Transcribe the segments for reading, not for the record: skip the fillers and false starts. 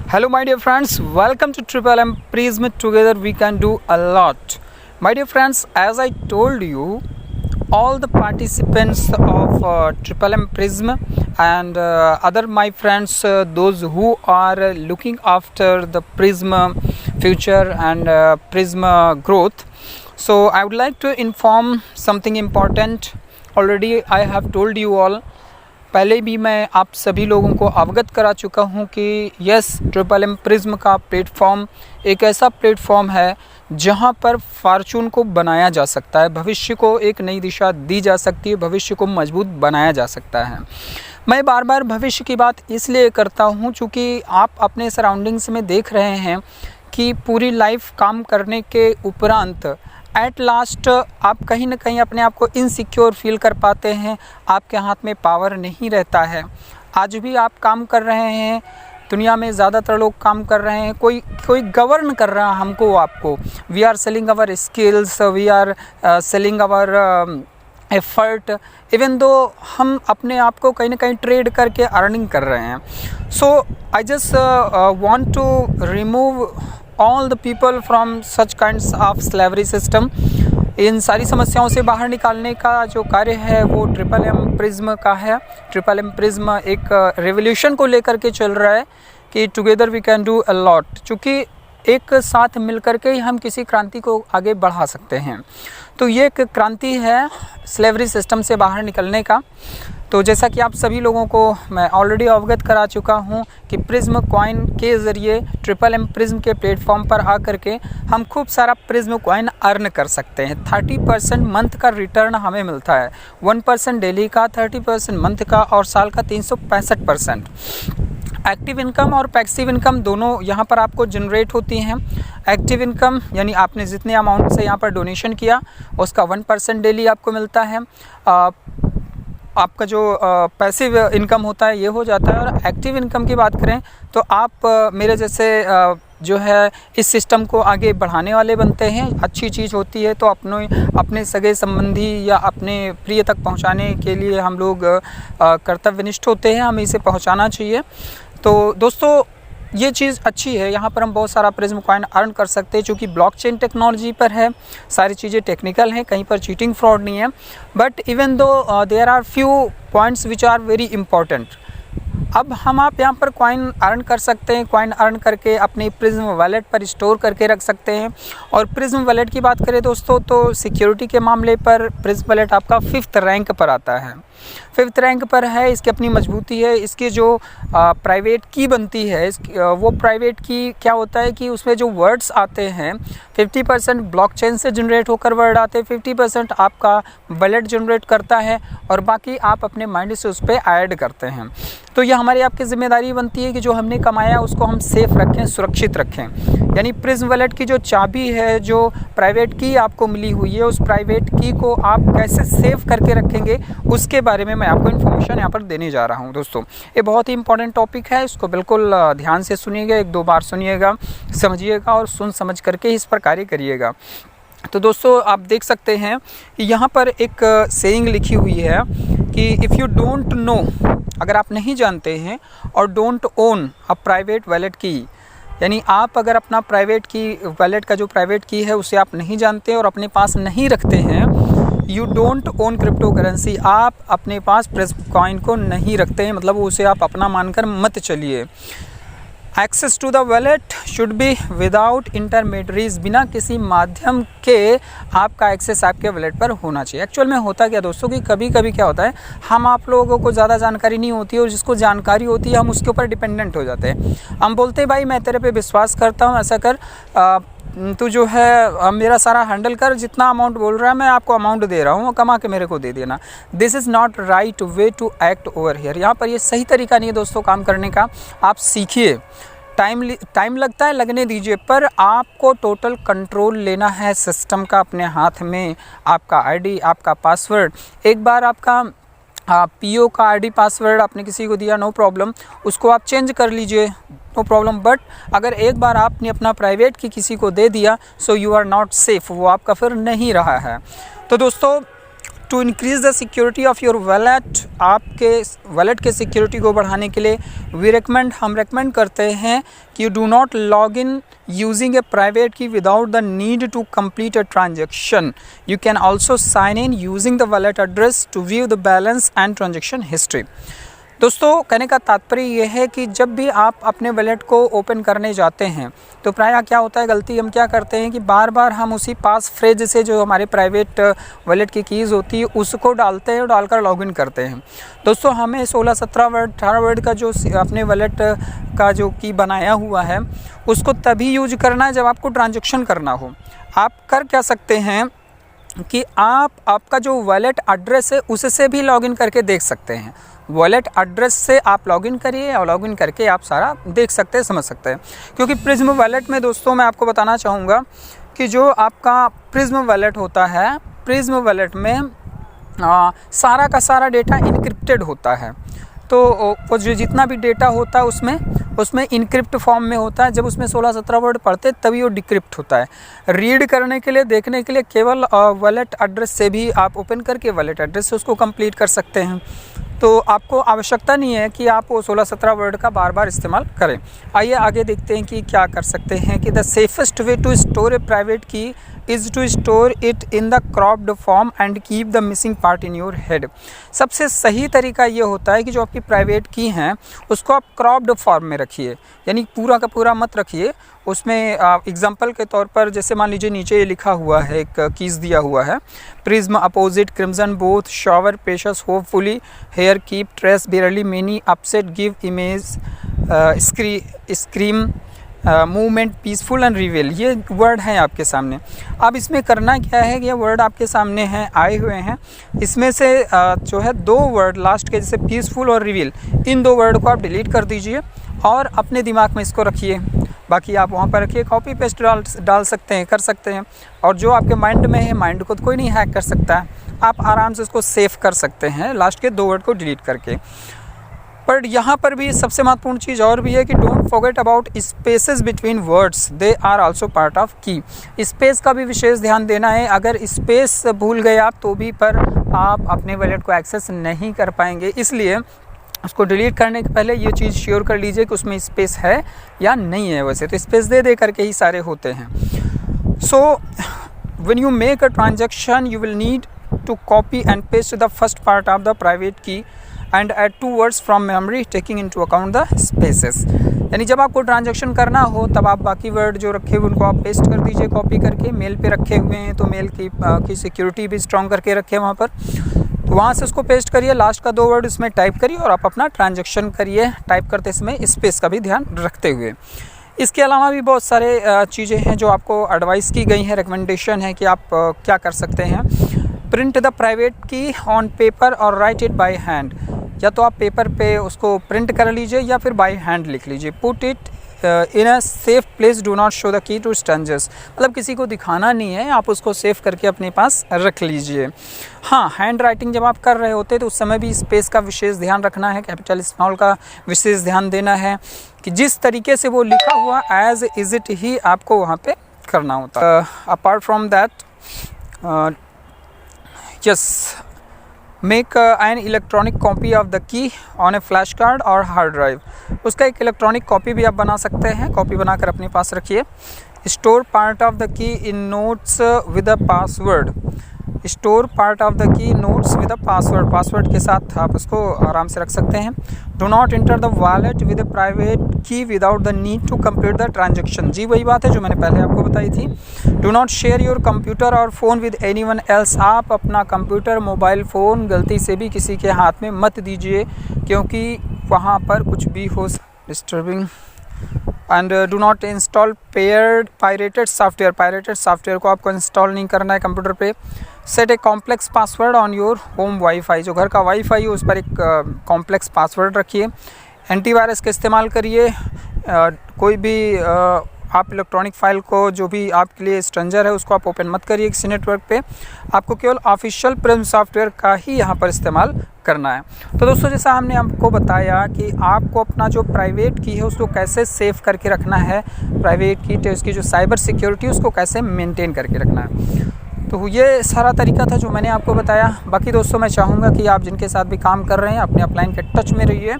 Hello, my dear friends. Welcome to Triple M Prism. Together we can do a lot. My dear friends, as I told you, all the participants of Triple M Prism and other my friends, those who are looking after the Prism future and Prism growth. So I would like to inform something important. Already I have told you all. पहले भी मैं आप सभी लोगों को अवगत करा चुका हूं कि यस, ट्रिपल एम प्रिज्म का प्लेटफॉर्म एक ऐसा प्लेटफॉर्म है जहां पर फॉर्चून को बनाया जा सकता है, भविष्य को एक नई दिशा दी जा सकती है, भविष्य को मजबूत बनाया जा सकता है। मैं बार बार भविष्य की बात इसलिए करता हूं क्योंकि आप अपने सराउंडिंग्स में देख रहे हैं कि पूरी लाइफ काम करने के उपरांत एट लास्ट आप कहीं ना कहीं अपने आप को इनसिक्योर फील कर पाते हैं। आपके हाथ में पावर नहीं रहता है। आज भी आप काम कर रहे हैं, दुनिया में ज़्यादातर लोग काम कर रहे हैं, कोई गवर्न कर रहा है हमको आपको। We are selling our skills, we are selling our effort, even though हम अपने आप को कहीं ना कहीं ट्रेड करके अर्निंग कर रहे हैं। So I just want to remove all the people from such kinds of slavery system। इन सारी समस्याओं से बाहर निकालने का जो कार्य है वो ट्रिपल एम प्रिज्म का है। ट्रिपल एम प्रिज्म एक रेवोल्यूशन को लेकर के चल रहा है कि together we can do a lot, चूँकि एक साथ मिलकर के ही हम किसी क्रांति को आगे बढ़ा सकते हैं। तो ये एक क्रांति है स्लेवरी सिस्टम से बाहर निकलने का। तो जैसा कि आप सभी लोगों को मैं ऑलरेडी अवगत करा चुका हूं कि प्रिज्म कॉइन के ज़रिए ट्रिपल एम प्रिज्म के प्लेटफॉर्म पर आकर के हम खूब सारा प्रिज्म कॉइन अर्न कर सकते हैं। 30% मंथ का रिटर्न हमें मिलता है, 1% डेली का, 30% मंथ का और साल का 365%। एक्टिव इनकम और पैसिव इनकम दोनों यहाँ पर आपको जनरेट होती हैं। एक्टिव इनकम यानी आपने जितने अमाउंट से यहाँ पर डोनेशन किया उसका 1% डेली आपको मिलता है। आपका जो पैसिव इनकम होता है ये हो जाता है। और एक्टिव इनकम की बात करें तो आप मेरे जैसे जो है इस सिस्टम को आगे बढ़ाने वाले बनते हैं। अच्छी चीज़ होती है तो अपने सगे संबंधी या अपने प्रिय तक पहुंचाने के लिए हम लोग कर्तव्यनिष्ठ होते हैं, हमें इसे पहुंचाना चाहिए। तो दोस्तों ये चीज़ अच्छी है, यहाँ पर हम बहुत सारा प्रिज्म कॉइन अर्न कर सकते हैं। चूँकि ब्लॉकचेन टेक्नोलॉजी पर है, सारी चीज़ें टेक्निकल हैं, कहीं पर चीटिंग फ्रॉड नहीं है। But even though there are few points which are very important. अब आप यहाँ पर कॉइन अर्न कर सकते हैं। कॉइन अर्न करके अपने प्रिज्म वॉलेट पर स्टोर करके रख सकते हैं। और प्रिज्म वॉलेट की बात करें दोस्तों तो सिक्योरिटी के मामले पर प्रिज्म वॉलेट आपका 5th रैंक पर आता है, 5th रैंक पर है। इसकी अपनी मजबूती है। इसकी जो प्राइवेट की बनती है, वो प्राइवेट की क्या होता है कि उसमें जो वर्ड्स आते हैं 50% ब्लॉकचेन से जनरेट होकर वर्ड आते हैं, 50% आपका वॉलेट जनरेट करता है और बाकी आप अपने माइंड से उस पर ऐड करते हैं। तो ये हमारी आपकी जिम्मेदारी बनती है कि जो हमने कमाया उसको हम सेफ रखें, सुरक्षित रखें। यानी प्रिज्म वॉलेट की जो चाबी है, जो प्राइवेट की आपको मिली हुई है, उस प्राइवेट की को आप कैसे सेव करके रखेंगे उसके बारे में मैं आपको इन्फॉर्मेशन यहाँ पर देने जा रहा हूँ। दोस्तों ये बहुत ही इंपॉर्टेंट टॉपिक है, इसको बिल्कुल ध्यान से सुनिएगा, 1-2 बार सुनिएगा, समझिएगा और सुन समझ करके इस पर कार्य करिएगा। तो दोस्तों आप देख सकते हैं यहाँ पर एक सेइंग लिखी हुई है कि इफ़ यू डोंट नो, अगर आप नहीं जानते हैं, और don't own a private wallet की, यानी आप अगर अपना प्राइवेट की वॉलेट का जो प्राइवेट की है उसे आप नहीं जानते और अपने पास नहीं रखते हैं, you don't own crypto currency, आप अपने पास प्रिज्म कॉइन को नहीं रखते हैं, मतलब उसे आप अपना मानकर मत चलिए। Access to the wallet should be without intermediaries, बिना किसी माध्यम के आपका एक्सेस आपके वॉलेट पर होना चाहिए। एक्चुअल में होता क्या दोस्तों कि कभी कभी क्या होता है, हम आप लोगों को ज़्यादा जानकारी नहीं होती है और जिसको जानकारी होती है हम उसके ऊपर डिपेंडेंट हो जाते हैं। हम बोलते हैं भाई मैं तेरे पे विश्वास करता हूँ, ऐसा कर, तू जो है मेरा सारा हैंडल कर, जितना अमाउंट बोल रहा है मैं आपको अमाउंट दे रहा हूँ, कमा के मेरे को दे देना। This is not right way to act over here. यहाँ पर ये सही तरीका नहीं है दोस्तों काम करने का। आप सीखिए, टाइम लगता है, लगने दीजिए, पर आपको टोटल कंट्रोल लेना है सिस्टम का अपने हाथ में। आपका आईडी, आपका पासवर्ड, एक बार आपका पीओ का आईडी पासवर्ड आपने किसी को दिया, नो प्रॉब्लम, उसको आप चेंज कर लीजिए, नो प्रॉब्लम। बट अगर एक बार आपने अपना प्राइवेट की किसी को दे दिया, so you are not safe, वो आपका फिर नहीं रहा है। तो दोस्तों to increase the security of your wallet, आपके वॉलेट के सिक्योरिटी को बढ़ाने के लिए हम रेकमेंड करते हैं कि you do not log in using a private key without the need to complete a transaction. You can also sign in using the wallet address to view the balance and transaction history. दोस्तों, कहने का तात्पर्य ये है कि जब भी आप अपने वॉलेट को ओपन करने जाते हैं तो प्रायः क्या होता है, गलती हम क्या करते हैं कि बार बार हम उसी पास फ्रेज से जो हमारे प्राइवेट वॉलेट की कीज़ होती है उसको डालते हैं और डालकर लॉगिन करते हैं। दोस्तों, हमें 16, 17 वर्ड, 18 वर्ड का जो अपने वॉलेट का जो की बनाया हुआ है उसको तभी यूज करना है जब आपको ट्रांजेक्शन करना हो। आप कर क्या सकते हैं कि आपका जो वॉलेट एड्रेस है उससे भी लॉगिन करके देख सकते हैं। वॉलेट एड्रेस से आप लॉगिन करिए और लॉगिन करके आप सारा देख सकते हैं, समझ सकते हैं। क्योंकि प्रिज्म वॉलेट में दोस्तों मैं आपको बताना चाहूँगा कि जो आपका प्रिज्म वॉलेट होता है, प्रिज्म वॉलेट में सारा का सारा डेटा इनक्रिप्टेड होता है। तो वो जो जितना भी डेटा होता है उसमें इनक्रिप्ट फॉर्म में होता है। जब उसमें 16, 17 वर्ड पढ़ते तभी वो डिक्रिप्ट होता है। रीड करने के लिए, देखने के लिए केवल वॉलेट एड्रेस से भी आप ओपन करके वॉलेट एड्रेस से उसको कंप्लीट कर सकते हैं। तो आपको आवश्यकता नहीं है कि आप वो 16, 17 वर्ड का बार बार इस्तेमाल करें। आइए आगे देखते हैं कि क्या कर सकते हैं कि the safest way to store a private key is to store it in the cropped form and keep the missing part in your head. सबसे सही तरीका ये होता है कि जो आपकी प्राइवेट की हैं उसको आप क्रॉप्ड फॉर्म में रखिए, यानी पूरा का पूरा मत रखिए। उसमें एग्जांपल के तौर पर जैसे मान लीजिए नीचे ये लिखा हुआ है, एक कीज़ दिया हुआ है, prism, opposite, crimson, both, shower, precious, hopefully, hair, keep, trace, barely, many, upset, give, image, scream, movement, peaceful and reveal, ये वर्ड हैं आपके सामने। अब इसमें करना क्या है कि ये वर्ड आपके सामने हैं, आए हुए हैं। इसमें से जो है 2 वर्ड लास्ट के, जैसे पीसफुल और रिवील, इन 2 वर्ड को आप डिलीट कर दीजिए और अपने दिमाग में इसको रखिए। बाकी आप वहाँ पर रखिए, कॉपी पेस्ट डाल सकते हैं, कर सकते हैं। और जो आपके माइंड में है, माइंड को तो कोई नहीं हैक कर सकता है, आप आराम से उसको सेव कर सकते हैं लास्ट के 2 वर्ड को डिलीट करके। पर यहाँ पर भी सबसे महत्वपूर्ण चीज़ और भी है कि don't forget about spaces between words, they are also part of key. Space का भी विशेष ध्यान देना है। अगर स्पेस भूल गए आप तो भी पर आप अपने वॉलेट को एक्सेस नहीं कर पाएंगे, इसलिए उसको डिलीट करने के पहले ये चीज़ श्योर कर लीजिए कि उसमें स्पेस है या नहीं है। वैसे तो स्पेस दे करके ही सारे होते हैं। So when you make a transaction you will need to copy and paste the first part of the private key and add 2 words from memory taking into account the spaces. यानी जब आपको transaction करना हो तब आप बाकी word जो रखे हुए उनको आप पेस्ट कर दीजिए कॉपी करके। मेल पे रखे हुए हैं तो मेल की सिक्योरिटी भी स्ट्रॉन्ग करके रखें वहाँ पर, तो वहाँ से उसको पेस्ट करिए, लास्ट का 2 वर्ड उसमें टाइप करिए और आप अपना ट्रांजैक्शन करिए, टाइप करते समय स्पेस का भी ध्यान रखते हुए। इसके अलावा भी बहुत सारे चीज़ें हैं जो आपको एडवाइस की गई हैं, रिकमेंडेशन है कि आप क्या कर सकते हैं। प्रिंट द प्राइवेट की ऑन पेपर और राइट इट बाय हैंड, या तो आप पेपर पे उसको प्रिंट कर लीजिए या फिर बाय हैंड लिख लीजिए। Put it in a safe place, do not show the key to strangers, मतलब किसी को दिखाना नहीं है, आप उसको सेव करके अपने पास रख लीजिए। हाँ, हैंड राइटिंग जब आप कर रहे होते तो उस समय भी स्पेस का विशेष ध्यान रखना है, कैपिटल स्मॉल का विशेष ध्यान देना है कि जिस तरीके से वो लिखा हुआ एज इज इट ही आपको वहाँ पे करना होता है। Apart from that yes, make an electronic copy of the की ऑन ए फ्लैश कार्ड और हार्ड ड्राइव, उसका एक इलेक्ट्रॉनिक कॉपी भी आप बना सकते हैं, कॉपी बनाकर अपने पास रखिए। Store part of the key in notes with a password, store part of the key notes with a password, password के साथ आप उसको आराम से रख सकते हैं। Do not enter the wallet with a private key without the need to complete the transaction, जी वही बात है जो मैंने पहले आपको बताई थी। Do not share your computer or phone with anyone else, आप अपना कंप्यूटर, मोबाइल फ़ोन गलती से भी किसी के हाथ में मत दीजिए क्योंकि वहाँ पर कुछ भी हो disturbing. And do not install pirated software, pirated software को आपको इंस्टॉल नहीं करना है कंप्यूटर पे। Set a complex password on your home wifi, जो घर का वाईफाई है उस पर एक कॉम्प्लेक्स पासवर्ड रखिए। एंटीवायरस का इस्तेमाल करिए, कोई भी आप इलेक्ट्रॉनिक फाइल को जो भी आपके लिए स्ट्रेंजर है उसको आप ओपन मत करिए किसी नेटवर्क पे, आपको केवल ऑफिशियल प्रिज्म सॉफ्टवेयर का ही यहाँ पर इस्तेमाल करना है। तो दोस्तों जैसा हमने आपको बताया कि आपको अपना जो प्राइवेट की है उसको कैसे सेव करके रखना है, प्राइवेट की तो उसकी जो साइबर सिक्योरिटी उसको कैसे मेंटेन करके रखना है। तो ये सारा तरीका था जो मैंने आपको बताया। बाकी दोस्तों मैं चाहूँगा कि आप जिनके साथ भी काम कर रहे हैं अपने अपलाइन के टच में रहिए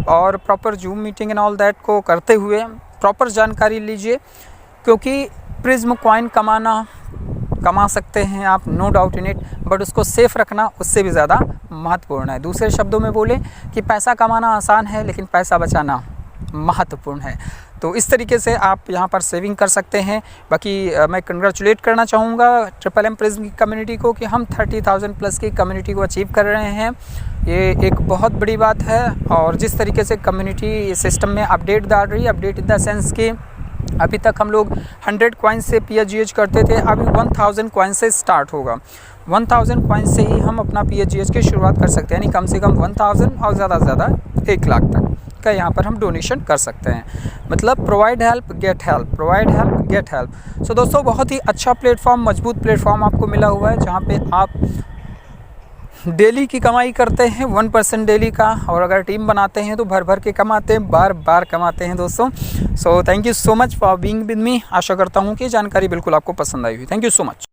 और proper zoom meeting and all that को करते हुए प्रॉपर जानकारी लीजिए, क्योंकि प्रिज्म कॉइन कमा सकते हैं आप, no doubt in it, but उसको सेफ़ रखना उससे भी ज़्यादा महत्वपूर्ण है। दूसरे शब्दों में बोले कि पैसा कमाना आसान है लेकिन पैसा बचाना महत्वपूर्ण है। तो इस तरीके से आप यहाँ पर सेविंग कर सकते हैं। बाकी मैं कंग्रेचुलेट करना चाहूँगा ट्रिपल एम प्रिज्म की कम्युनिटी को कि हम 30,000 प्लस की कम्युनिटी को अचीव कर रहे हैं। ये एक बहुत बड़ी बात है। और जिस तरीके से कम्युनिटी सिस्टम में अपडेट डाल रही है, अपडेट इन द सेंस कि अभी तक हम लोग 100 कॉइन से PHGH करते थे, अभी 1000 कॉइन से स्टार्ट होगा। 1000 कॉइन से ही हम अपना PHGH की शुरुआत कर सकते हैं, यानी कम से कम 1000 और ज़्यादा से ज़्यादा 1 लाख तक का यहाँ पर हम डोनेशन कर सकते हैं। मतलब provide help get help, provide help get help. So दोस्तों बहुत ही अच्छा प्लेटफॉर्म, मजबूत प्लेटफॉर्म आपको मिला हुआ है जहाँ पे आप डेली की कमाई करते हैं 1% डेली का, और अगर टीम बनाते हैं तो भर भर के कमाते हैं, बार बार कमाते हैं दोस्तों। So thank you so much for being with me. आशा करता हूँ कि जानकारी बिल्कुल आपको पसंद आई हुई। Thank you so much.